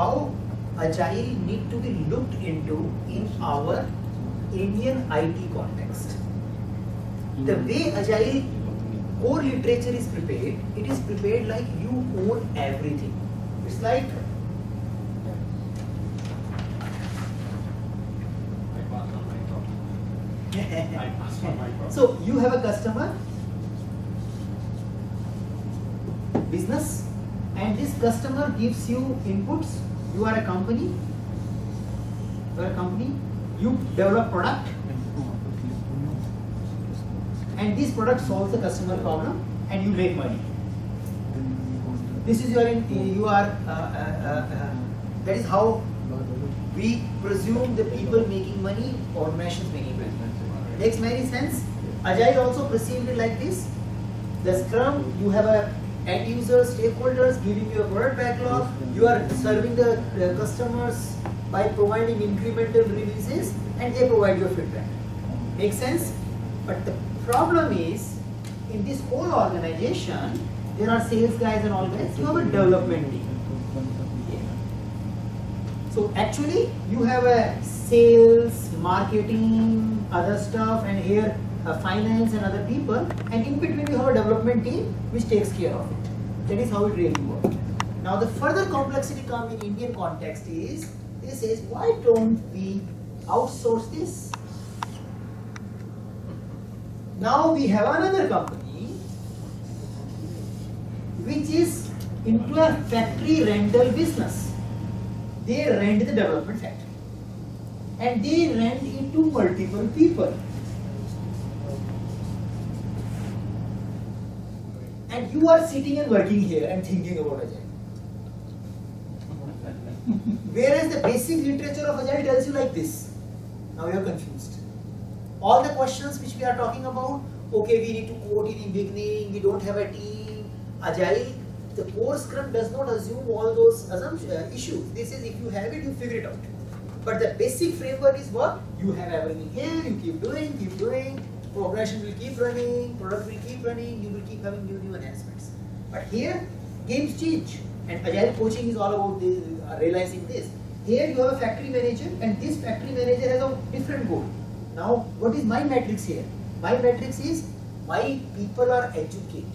how Agile need to be looked into in our Indian IT context. The way Agile core literature is prepared, it is prepared like you own everything. It's like so you have a customer, business, and this customer gives you inputs. You are a company, you develop product, and this product solves the customer problem and you make money. This is that is how we presume the people making money, organizations making money. Makes many sense. Agile also perceived it like this. The Scrum, you have a end user, stakeholders giving you a product backlog. You are serving the customers by providing incremental releases, and they provide your feedback. Make sense? But the problem is, in this whole organization, there are sales guys and all guys. You have a development team. So actually, you have a sales, marketing, other stuff, and here finance and other people, and in between you have a development team which takes care of it. That is how it really works. Now the further complexity comes in Indian context is, this is why don't we outsource this? Now we have another company which is into a factory rental business. They rent the development factory and they rent it to multiple people. And you are sitting and working here and thinking about Agile. Whereas the basic literature of Agile tells you like this. Now you are confused. All the questions which we are talking about, okay, we need to code in the beginning, we don't have a team. Agile, the core Scrum does not assume all those issues. This is if you have it, you figure it out. But the basic framework is what? You have everything here, you keep doing, progression will keep running, product will keep running, you will keep having new enhancements. But here, games change. And Agile coaching is all about this, realizing this. Here you have a factory manager, and this factory manager has a different goal. Now, what is my matrix here? My matrix is, my people are educated.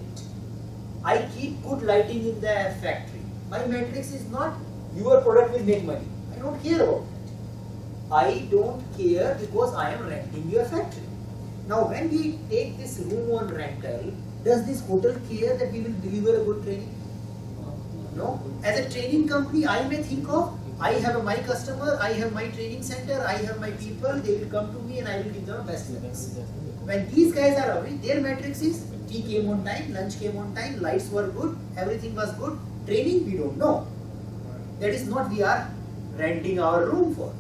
I keep good lighting in the factory. My matrix is not, your product will make money. I don't care about that. I don't care because I am renting your factory. Now, when we take this room on rental, does this hotel care that we will deliver a good training? No. As a training company, I may think of, I have my customer, I have my training center, I have my people, they will come to me and I will give them best service. When these guys are away, their matrix is, tea came on time, lunch came on time, lights were good, everything was good. Training, we don't know. That is not we are renting our room for.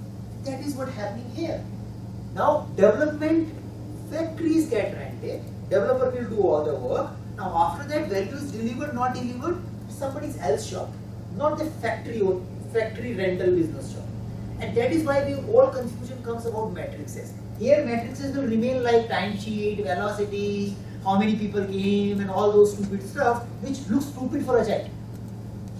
That is what happening here. Now, development, factories get rented, developer will do all the work. Now, after that, value is delivered, not delivered, somebody else's shop, not the factory rental business shop. And that is why all confusion comes about matrices. Here, matrices will remain like timesheet, velocity, how many people came, and all those stupid stuff, which looks stupid for Agile.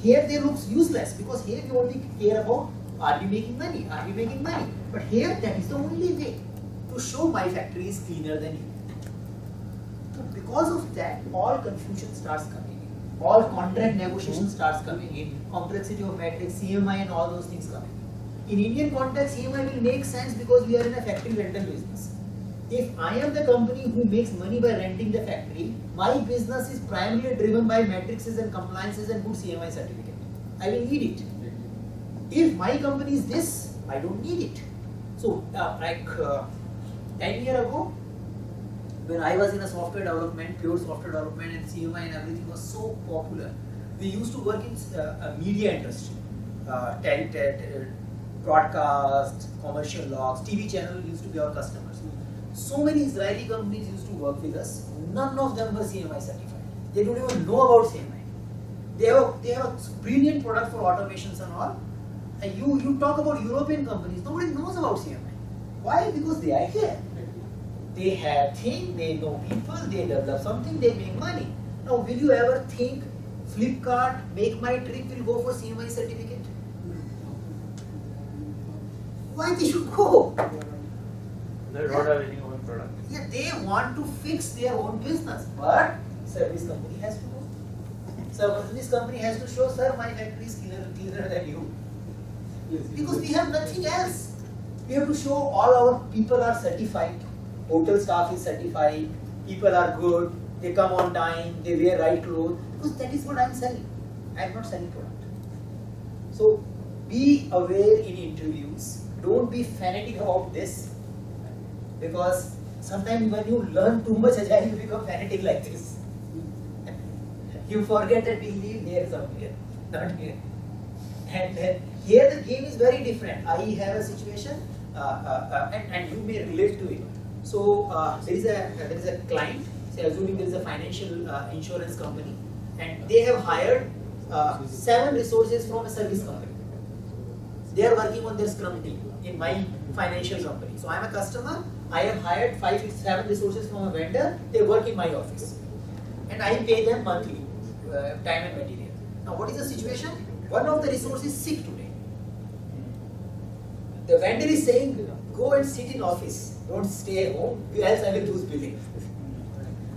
Here, they look useless because here we only care about, are we making money? Are we making money? But here, that is the only way to show my factory is cleaner than you. So because of that, all confusion starts coming in. All contract negotiation starts coming in. Complexity of matrix, CMI and all those things coming in. In Indian context, CMI will make sense because we are in a factory rental business. If I am the company who makes money by renting the factory, my business is primarily driven by matrices and compliances and good CMI certificate. I will need it. If my company is this, I don't need it. So, 10 years ago, when I was in a software development, pure software development, and CMI and everything was so popular, we used to work in media industry, broadcast, commercial logs, TV channel used to be our customers. So many Israeli companies used to work with us. None of them were CMI certified. They don't even know about CMI. They have a brilliant product for automations and all. And you talk about European companies, nobody knows about CMI. Why? Because they are here. They have things, they know people, they develop something, they make money. Now, will you ever think Flipkart, Make My Trip will go for CMI certificate? Why they should go? They don't have any own product. Yeah, they want to fix their own business, but service company has to go. Service company has to show, sir, my factory is cleaner than you. Because we have nothing else. We have to show all our people are certified, hotel staff is certified, people are good, they come on time, they wear right clothes, because that is what I am selling. I am not selling product. So be aware in interviews, don't be fanatic about this, because sometimes when you learn too much agile, you become fanatic like this. You forget that we live here somewhere, not here. And here the game is very different. I have a situation, and you may relate to it. So there is a client. Say assuming there is a financial insurance company, and they have hired 7 resources from a service company. They are working on their Scrum team in my financial company. So I am a customer. I have hired 5, 7 resources from a vendor. They work in my office, and I pay them monthly, time and material. Now, what is the situation? One of the resources is sick today. The vendor is saying, go and sit in office. Don't stay at home, else I will lose billing.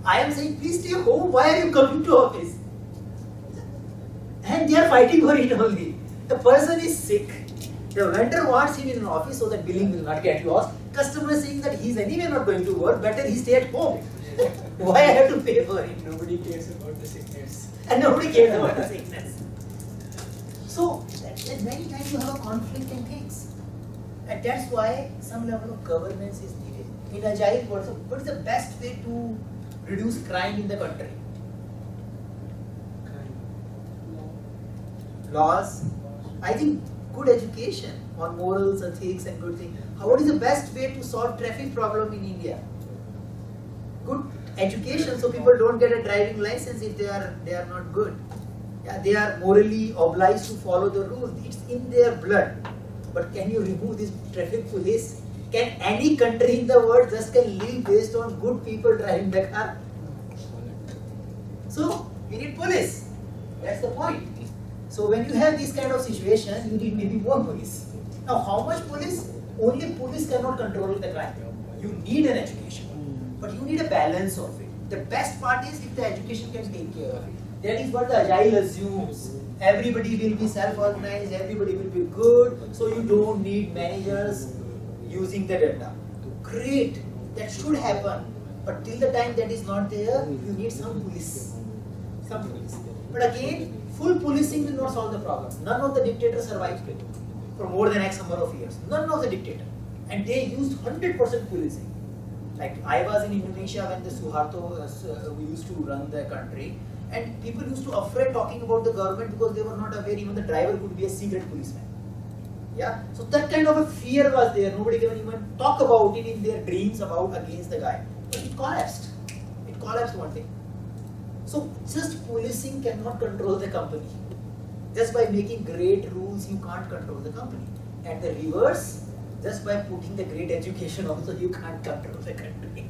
I am saying, please stay home. Why are you coming to office? And they are fighting for it only. The person is sick. The vendor wants him in an office so that billing will not get lost. Customer is saying that he is anyway not going to work. Better he stay at home. Why I have to pay for it? Nobody cares about the sickness. And nobody cares about the sickness. So that many times you have a conflict in things. And that's why some level of governance is needed. In Agile, what is the best way to reduce crime in the country? Laws. I think good education on morals, ethics and good things. What is the best way to solve traffic problem in India? Good education, so people don't get a driving license if they are not good. Yeah, they are morally obliged to follow the rules. It's in their blood. But can you remove this traffic police? Can any country in the world just can live based on good people driving the car? So we need police. That's the point. So when you have this kind of situation, you need maybe more police. Now how much police? Only police cannot control the crime. You need an education. But you need a balance of it. The best part is if the education can take care of it. That is what the Agile assumes. Everybody will be self-organized, everybody will be good, so you don't need managers using the data. Great, that should happen. But till the time that is not there, you need some police. Some police. But again, full policing will not solve the problem. None of the dictators survived for more than X number of years. None of the dictators. And they used 100% policing. Like I was in Indonesia when the Suharto we used to run the country, and people used to afraid talking about the government because they were not aware even the driver could be a secret policeman. Yeah, so that kind of a fear was there. Nobody can even talk about it in their dreams about against the guy. But it collapsed. It collapsed one day. So just policing cannot control the company. Just by making great rules, you can't control the company. At the reverse, just by putting the great education also, you can't control the country.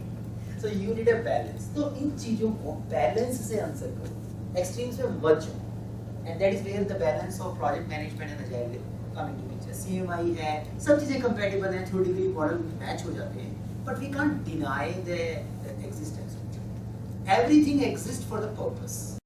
So you need a balance. तो इन चीजों को balance से answer करो. Extremes में मत जाओ. And that is where the balance of project management and agile come into picture. CMI है, सब चीजें compatible हैं, theoretically model match हो जाते हैं. But we can't deny the existence. Everything exists for the purpose.